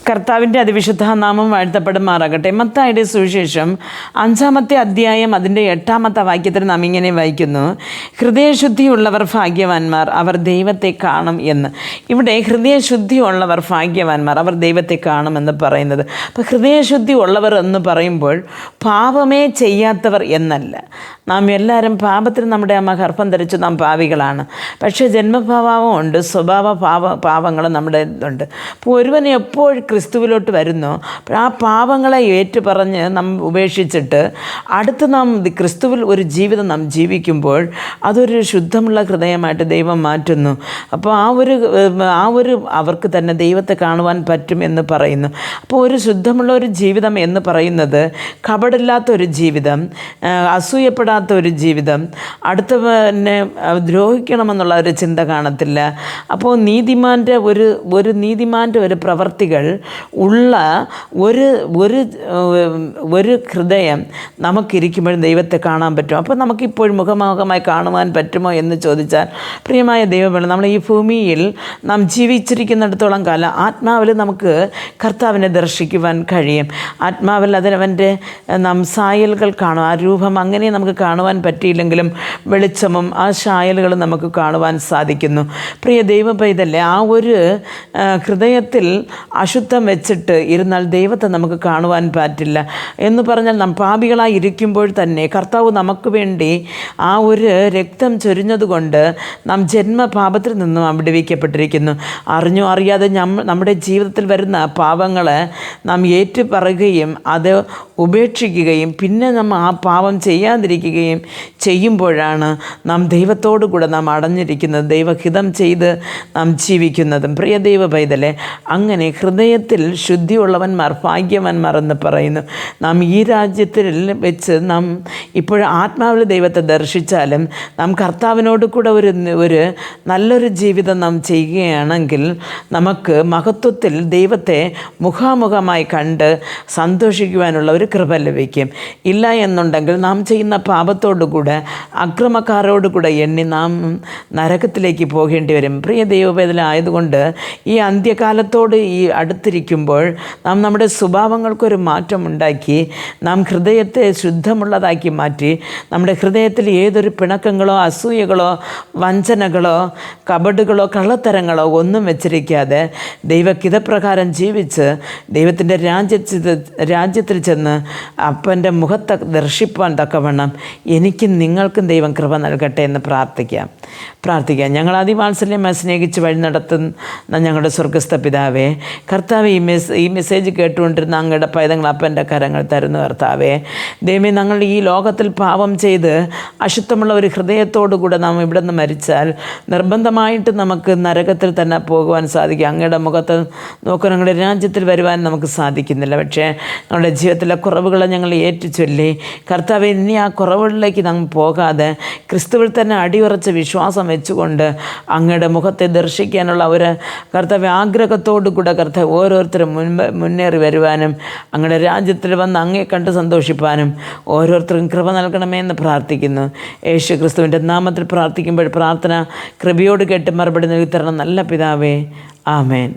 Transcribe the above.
കർത്താവിൻ്റെ അതിവിശുദ്ധ നാമം വാഴ്ത്തപ്പെടുമാറാകട്ടെ. മത്തായിയുടെ സുവിശേഷം 5-ാമത്തെ അധ്യായം അതിൻ്റെ 8-ാമത്തെ വാക്യത്തിൽ നാം ഇങ്ങനെ വായിക്കുന്നു: ഹൃദയശുദ്ധിയുള്ളവർ ഭാഗ്യവാന്മാർ, അവർ ദൈവത്തെ കാണും എന്ന്. ഇവിടെ ഹൃദയശുദ്ധിയുള്ളവർ ഭാഗ്യവാന്മാർ, അവർ ദൈവത്തെ കാണുമെന്ന് പറയുന്നത്. അപ്പോൾ ഹൃദയശുദ്ധി ഉള്ളവർ എന്ന് പറയുമ്പോൾ പാപമേ ചെയ്യാത്തവർ എന്നല്ല. നാം എല്ലാവരും പാപത്തിന് നമ്മുടെ അമ്മ ഗർഭം ധരിച്ചു നാം പാപികളാണ്. പക്ഷേ ജന്മഭാവമുണ്ട്, പാവങ്ങളും നമ്മുടെ ഉണ്ട്. അപ്പോൾ ഒരുവന് എപ്പോൾ ക്രിസ്തുവിലോട്ട് വരുന്നു, ആ പാപങ്ങളെ ഏറ്റുപറഞ്ഞ് നാം ഉപേക്ഷിച്ചിട്ട് അടുത്ത് നാം ക്രിസ്തുവിൽ ഒരു ജീവിതം നാം ജീവിക്കുമ്പോൾ അതൊരു ശുദ്ധമുള്ള ഹൃദയമായിട്ട് ദൈവം മാറ്റുന്നു. അപ്പോൾ ആ ഒരു അവർക്ക് തന്നെ ദൈവത്തെ കാണുവാൻ പറ്റും എന്ന് പറയുന്നു. അപ്പോൾ ഒരു ശുദ്ധമുള്ള ഒരു ജീവിതം എന്ന് പറയുന്നത് കപടില്ലാത്ത ഒരു ജീവിതം, അസൂയപ്പെടാത്ത ഒരു ജീവിതം, അടുത്തവനെ ദ്രോഹിക്കണമെന്നുള്ള ഒരു ചിന്ത കാണത്തില്ല. അപ്പോൾ നീതിമാൻ്റെ ഒരു പ്രവർത്തികൾ ഉള്ള ഒരു ഹൃദയം നമുക്കിരിക്കുമ്പോഴും ദൈവത്തെ കാണാൻ പറ്റും. അപ്പോൾ നമുക്കിപ്പോഴും മുഖാമുഖമായി കാണുവാൻ പറ്റുമോ എന്ന് ചോദിച്ചാൽ, പ്രിയമായ ദൈവമേ, നമ്മൾ ഈ ഭൂമിയിൽ നാം ജീവിച്ചിരിക്കുന്നിടത്തോളം കാലം ആത്മാവിൽ നമുക്ക് കർത്താവിനെ ദർശിക്കുവാൻ കഴിയും. ആത്മാവിൽ അതിനവൻ്റെ നാം സായലുകൾ കാണും. ആ രൂപം അങ്ങനെ നമുക്ക് കാണുവാൻ പറ്റിയില്ലെങ്കിലും വെളിച്ചമും ആ സായലുകളും നമുക്ക് കാണുവാൻ സാധിക്കുന്നു. പ്രിയ ദൈവ പൈതലേ, ആ ഒരു ഹൃദയത്തിൽ അശുദ്ധം വെച്ചിട്ട് ഇരുന്നാൽ ദൈവത്തെ നമുക്ക് കാണുവാൻ പറ്റില്ല. എന്ന് പറഞ്ഞാൽ നാം പാപികളായി ഇരിക്കുമ്പോൾ തന്നെ കർത്താവ് നമുക്ക് വേണ്ടി ആ ഒരു രക്തം ചൊരിഞ്ഞതുകൊണ്ട് നാം ജന്മപാപത്തിൽ നിന്നും വിടുവിക്കപ്പെട്ടിരിക്കുന്നു. അറിഞ്ഞോ അറിയാതെ നമ്മുടെ ജീവിതത്തിൽ വരുന്ന പാപങ്ങളെ നാം ഏറ്റുപറയുകയും അത് ഉപേക്ഷിക്കുകയും പിന്നെ നമ്മൾ ആ പാപം ചെയ്യാതിരിക്കുകയും ചെയ്യുമ്പോഴാണ് നാം ദൈവത്തോടു കൂടെ നാം അടഞ്ഞിരിക്കുന്നത്, ദൈവഹിതം ചെയ്ത് നാം ജീവിക്കുന്നതും. പ്രിയ ദൈവ പൈതലേ, അങ്ങനെ ഹൃദയത്തിൽ ശുദ്ധിയുള്ളവന്മാർ ഭാഗ്യവാന്മാർ എന്ന് പറയുന്നു. നാം ഈ രാജ്യത്തിൽ വെച്ച് നാം ഇപ്പോൾ ആത്മാവിൽ ദൈവത്തെ ദർശിച്ചാലും നാം കർത്താവിനോട് കൂടെ ഒരു നല്ലൊരു ജീവിതം നാം ചെയ്യുകയാണെങ്കിൽ നമുക്ക് മഹത്വത്തിൽ ദൈവത്തെ മുഖാമുഖമായി കണ്ട് സന്തോഷിക്കുവാനുള്ള ഒരു കൃപ ലഭിക്കും. ഇല്ല എന്നുണ്ടെങ്കിൽ നാം ചെയ്യുന്ന പാപത്തോടുകൂടെ അക്രമക്കാരോടുകൂടെ എണ്ണി നാം നരകത്തിലേക്ക് പോകേണ്ടി വരും. പ്രിയ ദൈവവേദനായതുകൊണ്ട് ഈ അന്ത്യകാലത്തോട് അടുത്തിരിക്കുമ്പോൾ നാം നമ്മുടെ സ്വഭാവങ്ങൾക്കൊരു മാറ്റമുണ്ടാക്കി നാം ഹൃദയത്തെ ശുദ്ധമുള്ളതാക്കി മാറ്റി നമ്മുടെ ഹൃദയത്തിൽ ഏതൊരു പിണക്കങ്ങളോ അസൂയകളോ വഞ്ചനകളോ കപടുകളോ കള്ളത്തരങ്ങളോ ഒന്നും വെച്ചിരിക്കാതെ ദൈവഹിതപ്രകാരം ജീവിച്ച് ദൈവത്തിൻ്റെ രാജ്യത്തിൽ ചെന്ന് അപ്പൻ്റെ മുഖത്തെ ദർശിപ്പാൻ തക്കവണ്ണം എനിക്കും നിങ്ങൾക്കും ദൈവം കൃപ നൽകട്ടെ എന്ന് പ്രാർത്ഥിക്കാം. ഞങ്ങൾ അതിവാത്സല്യമായി സ്നേഹിച്ച് വഴി നടത്തുന്ന ഞങ്ങളുടെ സ്വർഗസ്ഥ പിതാവേ, കർത്താവ് ഈ മെസ്സേജ് കേട്ടുകൊണ്ടിരുന്ന അങ്ങയുടെ പൈതങ്ങൾ അപ്പൻ്റെ കരങ്ങൾ തരുന്നു. കർത്താവേ, ദൈവമേ, ഞങ്ങൾ ഈ ലോകത്തിൽ പാപം ചെയ്ത് അശുദ്ധമുള്ള ഒരു ഹൃദയത്തോടുകൂടെ നാം ഇവിടെ നിന്ന് മരിച്ചാൽ നിർബന്ധമായിട്ട് നമുക്ക് നരകത്തിൽ തന്നെ പോകുവാൻ സാധിക്കും. അങ്ങയുടെ മുഖത്ത് നോക്കാൻ ഞങ്ങളുടെ രാജ്യത്തിൽ വരുവാൻ നമുക്ക് സാധിക്കുന്നില്ല. പക്ഷേ ഞങ്ങളുടെ ജീവിതത്തിലെ കുറവുകളെ ഞങ്ങൾ ഏറ്റുചൊല്ലി കർത്താവെ, ഇനി ആ കുറവുകളിലേക്ക് നാം പോകാതെ ക്രിസ്തുവിൽ തന്നെ അടിയുറച്ച വിശ്വാസം വെച്ചുകൊണ്ട് അങ്ങയുടെ മുഖത്തെ ദർശിക്കാനുള്ള ഒരു കർത്താവ് ആഗ്രഹത്തോടു കൂടെ കർത്താവ് ഓരോരുത്തരും മുന്നേറി വരുവാനും അങ്ങയുടെ രാജ്യത്തിൽ വന്ന് അങ്ങേ കണ്ട് സന്തോഷിപ്പാനും ഓരോരുത്തർക്കും കൃപ നൽകണമേ എന്ന് പ്രാർത്ഥിക്കുന്നു. യേശു ക്രിസ്തുവിൻ്റെ നാമത്തിൽ പ്രാർത്ഥിക്കുമ്പോൾ പ്രാർത്ഥന കൃപയോട് കേട്ട് മറുപടി നൽകി തരണം നല്ല പിതാവേ. ആമേൻ.